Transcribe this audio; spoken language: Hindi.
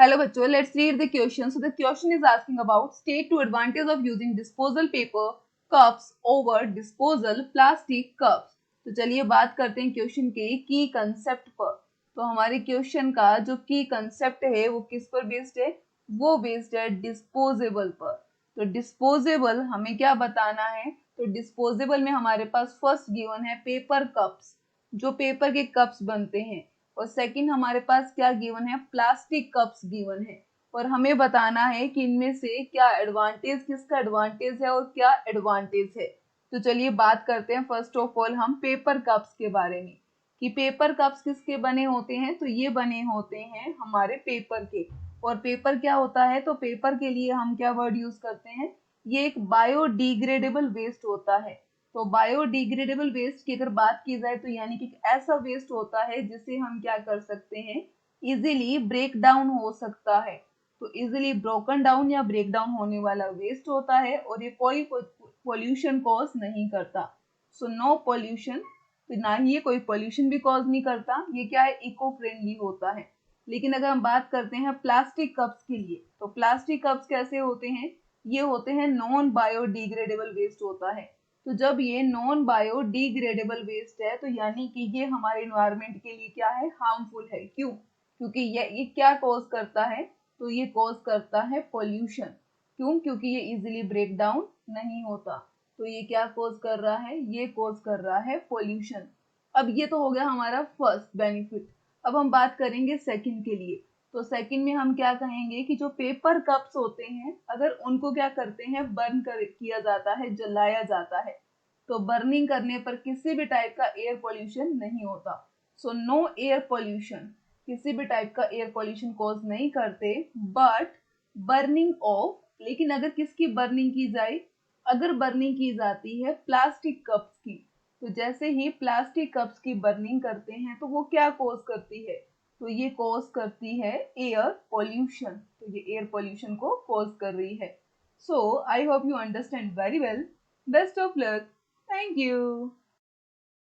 Hello बच्चों, let's read the question. So the question is asking about state two advantage of using disposal paper cups over disposal plastic cups. तो चलिए बात करते हैं क्वेश्चन के की कंसेप्ट पर. तो हमारे क्वेश्चन का जो की कंसेप्ट है वो किस पर बेस्ड है? वो बेस्ड है डिस्पोजेबल पर. तो डिस्पोजेबल हमें क्या बताना है? तो डिस्पोजेबल में हमारे पास फर्स्ट गिवन है पेपर कप्स, जो पेपर के कप्स बनते हैं, और सेकंड हमारे पास क्या गिवन है? प्लास्टिक कप्स गिवन है. और हमें बताना है कि इनमें से क्या एडवांटेज, किसका एडवांटेज है और क्या एडवांटेज है. तो चलिए बात करते हैं फर्स्ट ऑफ ऑल हम पेपर कप्स के बारे में कि पेपर कप्स किसके बने होते हैं. तो ये बने होते हैं हमारे पेपर के. और पेपर क्या होता है? तो पेपर के लिए हम क्या वर्ड यूज करते हैं? ये एक बायोडिग्रेडेबल वेस्ट होता है. तो बायोडिग्रेडेबल वेस्ट की अगर बात की जाए तो यानी कि ऐसा वेस्ट होता है जिसे हम क्या कर सकते हैं? इजीली ब्रेक डाउन हो सकता है. तो इजीली ब्रोकन डाउन या ब्रेक डाउन होने वाला वेस्ट होता है और ये कोई पोल्यूशन कॉज नहीं करता. So no pollution. तो ना ही ये कोई पोल्यूशन भी कॉज नहीं करता. ये क्या है? इको फ्रेंडली होता है. लेकिन अगर हम बात करते हैं प्लास्टिक कप्स के लिए, तो प्लास्टिक कप्स कैसे होते हैं? ये होते हैं नॉन बायोडिग्रेडेबल वेस्ट होता है. तो जब ये नॉन बायोडिग्रेडेबल वेस्ट है तो यानी कि ये हमारे इन्वायरमेंट के लिए क्या है? हार्मफुल है. क्यों? क्योंकि ये क्या कॉज करता है? तो ये कॉज करता है पोल्यूशन. क्यों? क्योंकि ये इजीली ब्रेक डाउन नहीं होता. तो ये क्या कॉज कर रहा है? ये कॉज कर रहा है पोल्यूशन. अब ये तो हो गया हमारा फर्स्ट बेनिफिट. अब हम बात करेंगे सेकंड के लिए. तो सेकंड में हम क्या कहेंगे कि जो पेपर कप्स होते हैं अगर उनको क्या करते हैं? बर्न किया जाता है, जलाया जाता है. तो बर्निंग करने पर किसी भी टाइप का एयर पोल्यूशन नहीं होता. So no air pollution. किसी भी टाइप का एयर पोल्यूशन कॉज नहीं करते. बट बर्निंग ऑफ, लेकिन अगर किसकी बर्निंग की जाए? अगर बर्निंग की जाती है प्लास्टिक कप्स की, तो जैसे ही प्लास्टिक कप्स की बर्निंग करते हैं तो वो क्या कॉज करती है? तो ये कॉज करती है एयर पोल्यूशन. तो ये एयर पोल्यूशन को कॉज कर रही है. So I hope you understand very well. Best of luck. Thank you.